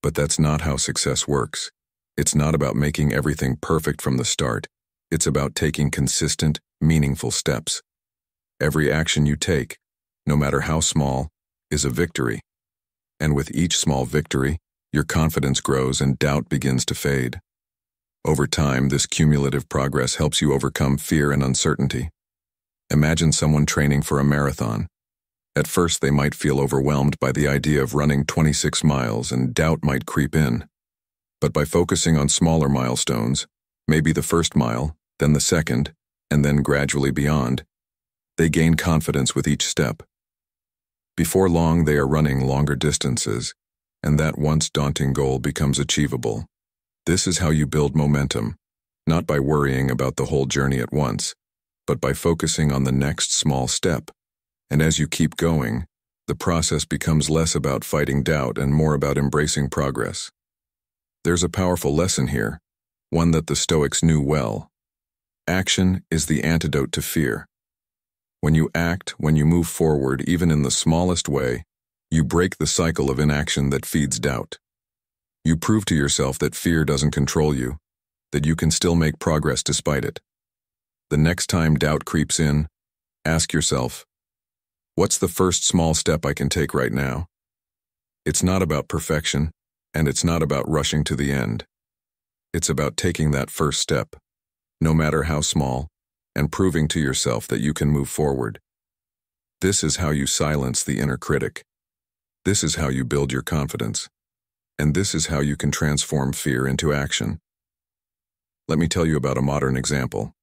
But that's not how success works. It's not about making everything perfect from the start. It's about taking consistent, meaningful steps. Every action you take, no matter how small, is a victory. And with each small victory, your confidence grows and doubt begins to fade. Over time, this cumulative progress helps you overcome fear and uncertainty. Imagine someone training for a marathon. At first, they might feel overwhelmed by the idea of running 26 miles, and doubt might creep in. But by focusing on smaller milestones, maybe the first mile, then the second, and then gradually beyond, they gain confidence with each step. Before long, they are running longer distances, and that once daunting goal becomes achievable. This is how you build momentum, not by worrying about the whole journey at once, but by focusing on the next small step. And as you keep going, the process becomes less about fighting doubt and more about embracing progress. There's a powerful lesson here, one that the Stoics knew well. Action is the antidote to fear. When you act, when you move forward, even in the smallest way, you break the cycle of inaction that feeds doubt. You prove to yourself that fear doesn't control you, that you can still make progress despite it. The next time doubt creeps in, ask yourself, what's the first small step I can take right now? It's not about perfection, and it's not about rushing to the end. It's about taking that first step, no matter how small, and proving to yourself that you can move forward. This is how you silence the inner critic. This is how you build your confidence. And this is how you can transform fear into action. Let me tell you about a modern example.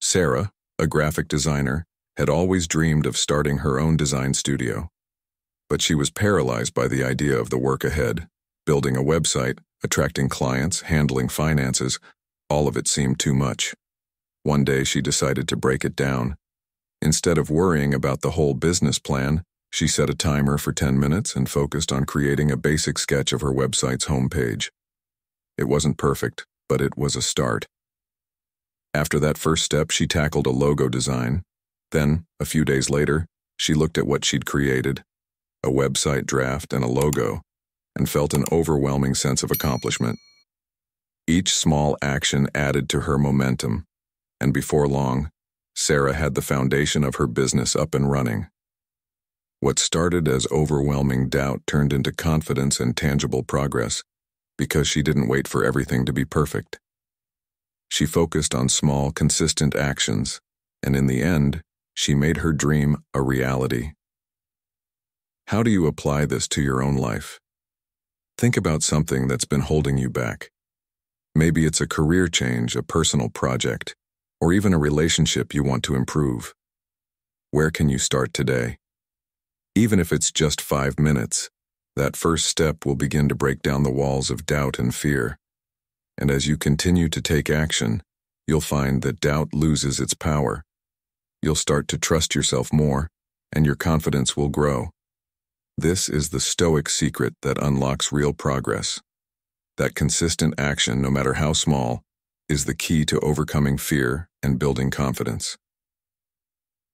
Sarah, a graphic designer, had always dreamed of starting her own design studio. But she was paralyzed by the idea of the work ahead. Building a website, attracting clients, handling finances, all of it seemed too much. One day she decided to break it down. Instead of worrying about the whole business plan, she set a timer for 10 minutes and focused on creating a basic sketch of her website's homepage. It wasn't perfect, but it was a start. After that first step, she tackled a logo design. Then, a few days later, she looked at what she'd created, a website draft and a logo, and felt an overwhelming sense of accomplishment. Each small action added to her momentum, and before long, Sarah had the foundation of her business up and running. What started as overwhelming doubt turned into confidence and tangible progress because she didn't wait for everything to be perfect. She focused on small, consistent actions, and in the end, she made her dream a reality. How do you apply this to your own life? Think about something that's been holding you back. Maybe it's a career change, a personal project, or even a relationship you want to improve. Where can you start today? Even if it's just 5 minutes, that first step will begin to break down the walls of doubt and fear. And as you continue to take action, you'll find that doubt loses its power. You'll start to trust yourself more, and your confidence will grow. This is the Stoic secret that unlocks real progress. That consistent action, no matter how small, is the key to overcoming fear and building confidence.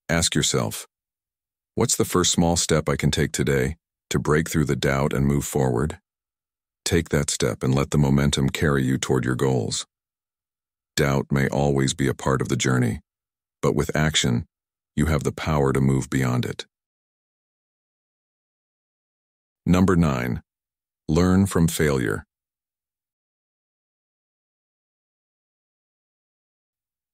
Ask yourself, what's the first small step I can take today to break through the doubt and move forward? Take that step and let the momentum carry you toward your goals. Doubt may always be a part of the journey, but with action, you have the power to move beyond it. Number 9. Learn from failure.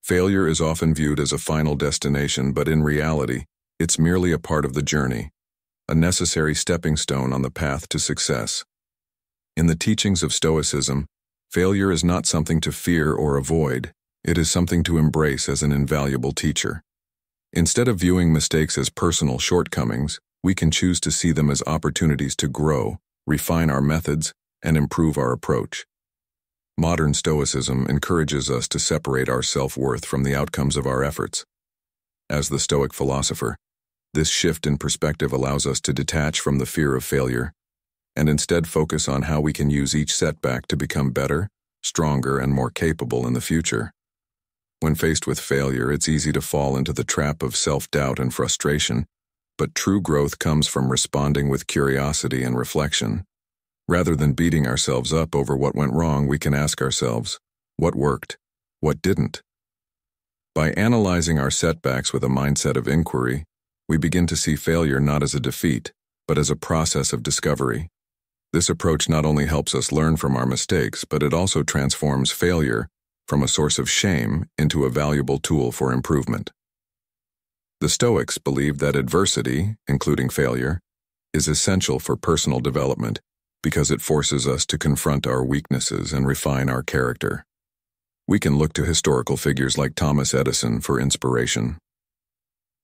Failure is often viewed as a final destination, but in reality, it's merely a part of the journey, a necessary stepping stone on the path to success. In the teachings of Stoicism, failure is not something to fear or avoid, it is something to embrace as an invaluable teacher. Instead of viewing mistakes as personal shortcomings, we can choose to see them as opportunities to grow, refine our methods, and improve our approach. Modern Stoicism encourages us to separate our self-worth from the outcomes of our efforts. As the Stoic philosopher, this shift in perspective allows us to detach from the fear of failure and instead focus on how we can use each setback to become better, stronger, and more capable in the future. When faced with failure, it's easy to fall into the trap of self-doubt and frustration, but true growth comes from responding with curiosity and reflection. Rather than beating ourselves up over what went wrong, we can ask ourselves, what worked? What didn't? By analyzing our setbacks with a mindset of inquiry, we begin to see failure not as a defeat, but as a process of discovery. This approach not only helps us learn from our mistakes, but it also transforms failure from a source of shame into a valuable tool for improvement. The Stoics believed that adversity, including failure, is essential for personal development because it forces us to confront our weaknesses and refine our character. We can look to historical figures like Thomas Edison for inspiration.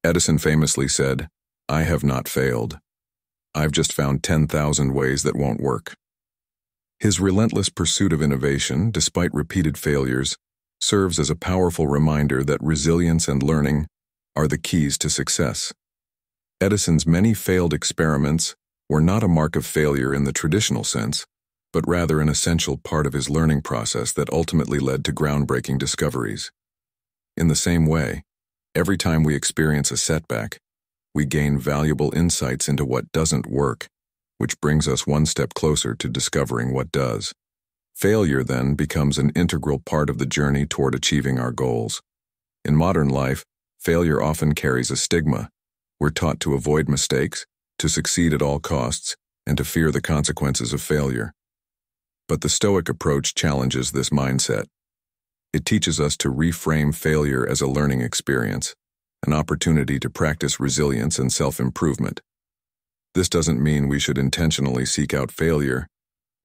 Edison famously said, "I have not failed. I've just found 10,000 ways that won't work." His relentless pursuit of innovation, despite repeated failures, serves as a powerful reminder that resilience and learning are the keys to success. Edison's many failed experiments were not a mark of failure in the traditional sense, but rather an essential part of his learning process that ultimately led to groundbreaking discoveries. In the same way, every time we experience a setback, we gain valuable insights into what doesn't work, which brings us one step closer to discovering what does. Failure, then, becomes an integral part of the journey toward achieving our goals. In modern life, failure often carries a stigma. We're taught to avoid mistakes, to succeed at all costs, and to fear the consequences of failure. But the Stoic approach challenges this mindset. It teaches us to reframe failure as a learning experience, an opportunity to practice resilience and self-improvement. This doesn't mean we should intentionally seek out failure,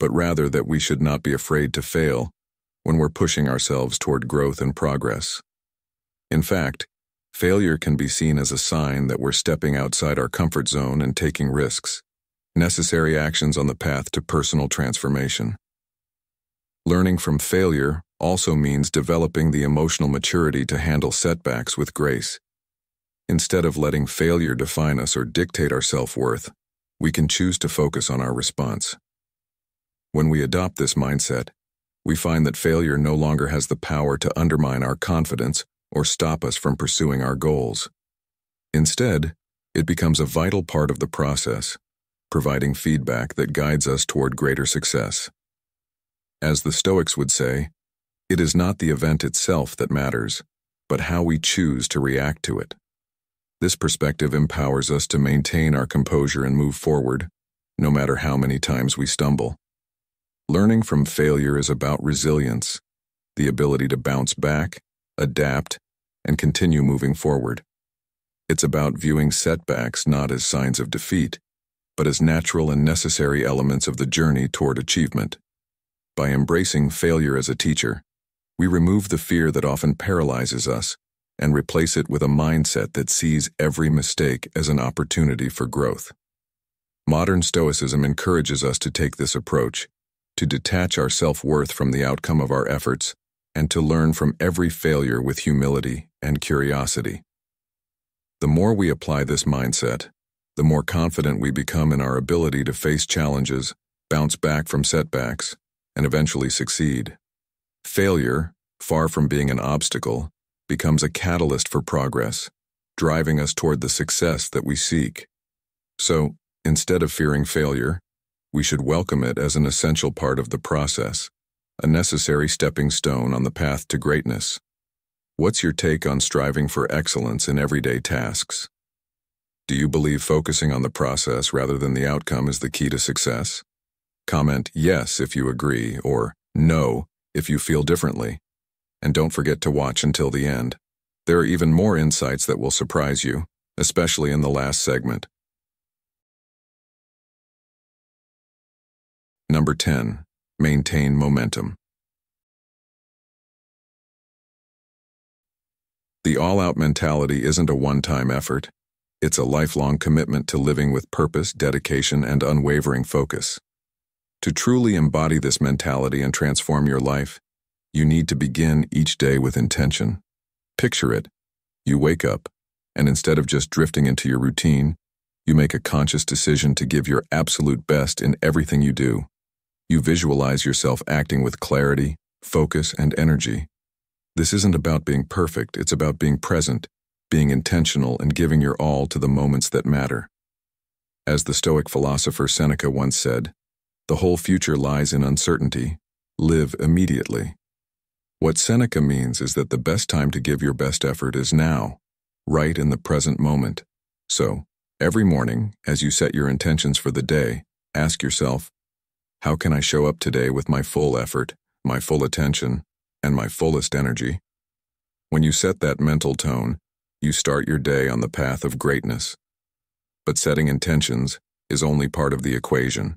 but rather that we should not be afraid to fail when we're pushing ourselves toward growth and progress. In fact, failure can be seen as a sign that we're stepping outside our comfort zone and taking risks, necessary actions on the path to personal transformation. Learning from failure also means developing the emotional maturity to handle setbacks with grace. Instead of letting failure define us or dictate our self-worth, we can choose to focus on our response. When we adopt this mindset, we find that failure no longer has the power to undermine our confidence or stop us from pursuing our goals. Instead, it becomes a vital part of the process, providing feedback that guides us toward greater success. As the Stoics would say, It is not the event itself that matters, but how we choose to react to it. This perspective empowers us to maintain our composure and move forward, no matter how many times we stumble. Learning from failure is about resilience, the ability to bounce back, adapt, and continue moving forward. It's about viewing setbacks not as signs of defeat, but as natural and necessary elements of the journey toward achievement. By embracing failure as a teacher, we remove the fear that often paralyzes us and replace it with a mindset that sees every mistake as an opportunity for growth. Modern Stoicism encourages us to take this approach, to detach our self-worth from the outcome of our efforts, and to learn from every failure with humility and curiosity. The more we apply this mindset, the more confident we become in our ability to face challenges, bounce back from setbacks, and eventually succeed. Failure, far from being an obstacle, becomes a catalyst for progress, driving us toward the success that we seek. So, instead of fearing failure, we should welcome it as an essential part of the process, a necessary stepping stone on the path to greatness. What's your take on striving for excellence in everyday tasks? Do you believe focusing on the process rather than the outcome is the key to success? Comment yes if you agree, or no if you feel differently. And don't forget to watch until the end. There are even more insights that will surprise you, especially in the last segment. Number 10. Maintain momentum. The all-out mentality isn't a one-time effort. It's a lifelong commitment to living with purpose, dedication, and unwavering focus. To truly embody this mentality and transform your life, you need to begin each day with intention. Picture it. You wake up, and instead of just drifting into your routine, you make a conscious decision to give your absolute best in everything you do. You visualize yourself acting with clarity, focus, and energy. This isn't about being perfect, it's about being present, being intentional, and giving your all to the moments that matter. As the Stoic philosopher Seneca once said, "The whole future lies in uncertainty. Live immediately." What Seneca means is that the best time to give your best effort is now, right in the present moment. So, every morning, as you set your intentions for the day, ask yourself, how can I show up today with my full effort, my full attention, and my fullest energy? When you set that mental tone, you start your day on the path of greatness. But setting intentions is only part of the equation.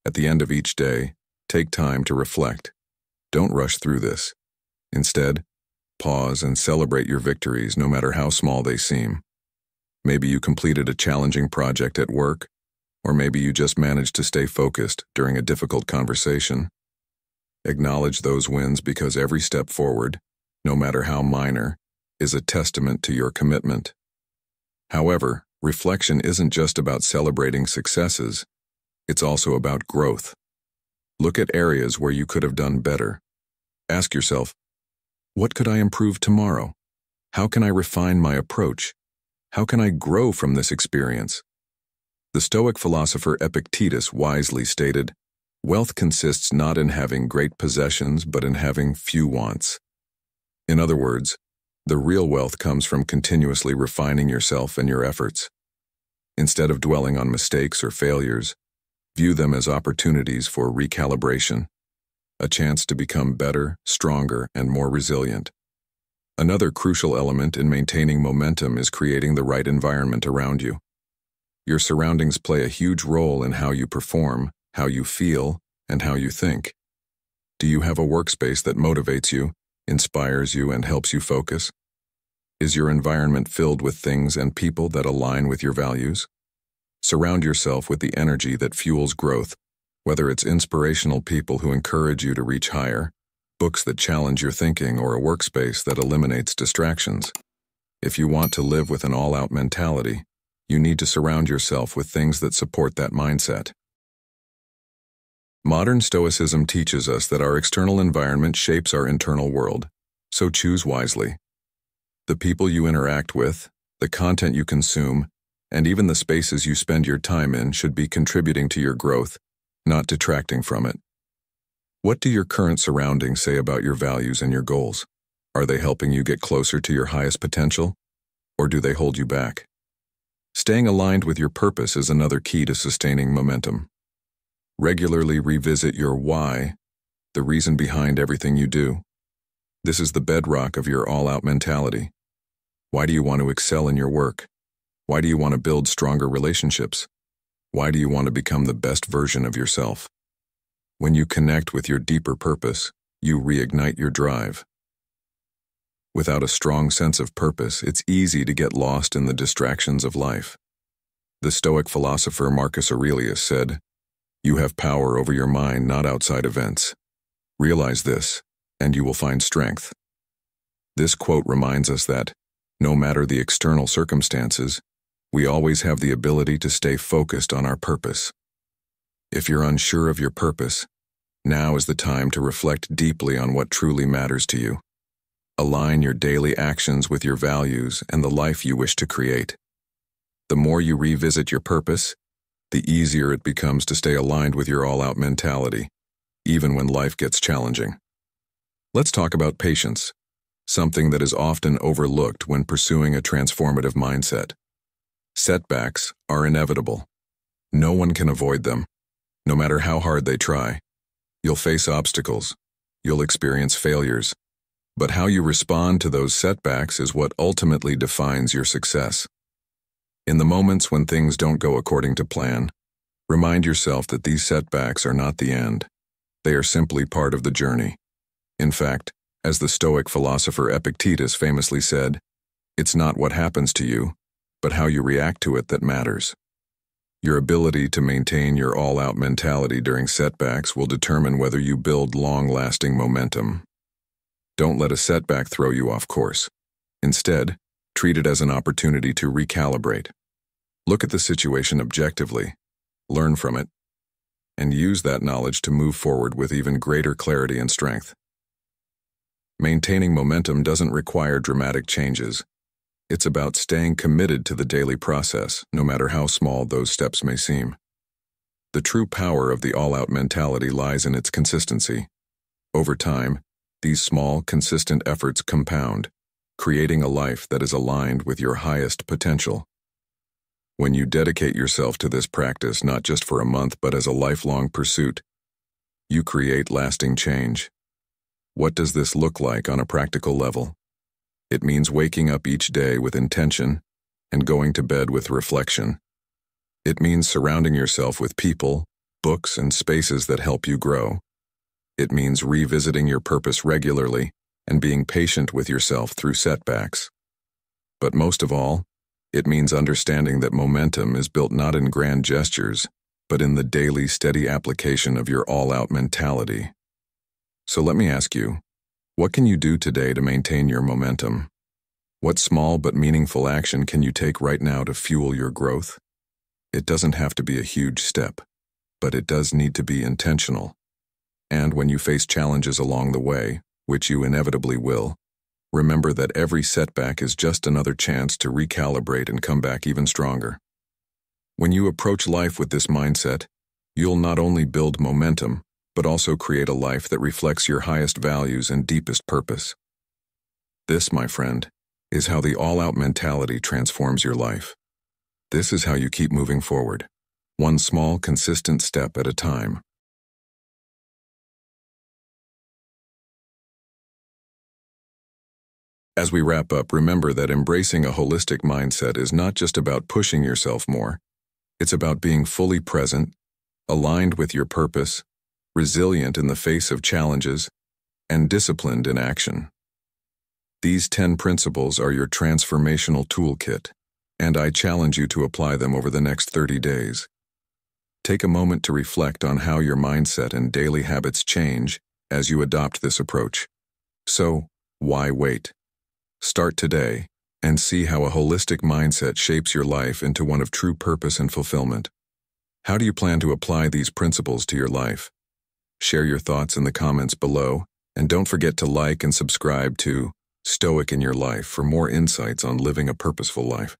At the end of each day, take time to reflect. Don't rush through this. Instead, pause and celebrate your victories no matter how small they seem. Maybe you completed a challenging project at work, or maybe you just managed to stay focused during a difficult conversation. Acknowledge those wins because every step forward, no matter how minor, is a testament to your commitment. However, reflection isn't just about celebrating successes, it's also about growth. Look at areas where you could have done better. Ask yourself, what could I improve tomorrow? How can I refine my approach? How can I grow from this experience? The Stoic philosopher Epictetus wisely stated, "Wealth consists not in having great possessions, but in having few wants." In other words, the real wealth comes from continuously refining yourself and your efforts. Instead of dwelling on mistakes or failures, view them as opportunities for recalibration, a chance to become better, stronger, and more resilient. Another crucial element in maintaining momentum is creating the right environment around you. Your surroundings play a huge role in how you perform, how you feel, and how you think. Do you have a workspace that motivates you, inspires you, and helps you focus? Is your environment filled with things and people that align with your values? Surround yourself with the energy that fuels growth, whether it's inspirational people who encourage you to reach higher, books that challenge your thinking, or a workspace that eliminates distractions. If you want to live with an all-out mentality, you need to surround yourself with things that support that mindset. Modern Stoicism teaches us that our external environment shapes our internal world, so choose wisely. The people you interact with, the content you consume, and even the spaces you spend your time in should be contributing to your growth, not detracting from it. What do your current surroundings say about your values and your goals? Are they helping you get closer to your highest potential, or do they hold you back? Staying aligned with your purpose is another key to sustaining momentum. Regularly revisit your why, the reason behind everything you do. This is the bedrock of your all-out mentality. Why do you want to excel in your work? Why do you want to build stronger relationships? Why do you want to become the best version of yourself? When you connect with your deeper purpose, you reignite your drive. Without a strong sense of purpose, it's easy to get lost in the distractions of life. The Stoic philosopher Marcus Aurelius said, "You have power over your mind, not outside events. Realize this, and you will find strength." This quote reminds us that, no matter the external circumstances, we always have the ability to stay focused on our purpose. If you're unsure of your purpose, now is the time to reflect deeply on what truly matters to you. Align your daily actions with your values and the life you wish to create. The more you revisit your purpose, the easier it becomes to stay aligned with your all-out mentality, even when life gets challenging. Let's talk about patience, something that is often overlooked when pursuing a transformative mindset. Setbacks are inevitable. No one can avoid them, no matter how hard they try. You'll face obstacles. You'll experience failures. But how you respond to those setbacks is what ultimately defines your success. In the moments when things don't go according to plan, remind yourself that these setbacks are not the end. They are simply part of the journey. In fact, as the Stoic philosopher Epictetus famously said, "It's not what happens to you, but how you react to it that matters." Your ability to maintain your all-out mentality during setbacks will determine whether you build long-lasting momentum. Don't let a setback throw you off course. Instead, treat it as an opportunity to recalibrate. Look at the situation objectively, learn from it, and use that knowledge to move forward with even greater clarity and strength. Maintaining momentum doesn't require dramatic changes. It's about staying committed to the daily process, no matter how small those steps may seem. The true power of the all-out mentality lies in its consistency. Over time, these small, consistent efforts compound, creating a life that is aligned with your highest potential. When you dedicate yourself to this practice not just for a month but as a lifelong pursuit, you create lasting change. What does this look like on a practical level? It means waking up each day with intention and going to bed with reflection. It means surrounding yourself with people, books, and spaces that help you grow. It means revisiting your purpose regularly and being patient with yourself through setbacks. But most of all, it means understanding that momentum is built not in grand gestures, but in the daily steady application of your all-out mentality. So let me ask you, what can you do today to maintain your momentum? What small but meaningful action can you take right now to fuel your growth? It doesn't have to be a huge step, but it does need to be intentional. And when you face challenges along the way, which you inevitably will, remember that every setback is just another chance to recalibrate and come back even stronger. When you approach life with this mindset, you'll not only build momentum, but also create a life that reflects your highest values and deepest purpose. This, my friend, is how the all-out mentality transforms your life. This is how you keep moving forward, one small, consistent step at a time. As we wrap up, remember that embracing a holistic mindset is not just about pushing yourself more. It's about being fully present, aligned with your purpose, resilient in the face of challenges, and disciplined in action. These 10 principles are your transformational toolkit, and I challenge you to apply them over the next 30 days. Take a moment to reflect on how your mindset and daily habits change as you adopt this approach. So, why wait? Start today and see how a holistic mindset shapes your life into one of true purpose and fulfillment. How do you plan to apply these principles to your life? Share your thoughts in the comments below, and don't forget to like and subscribe to Stoic in Your Life for more insights on living a purposeful life.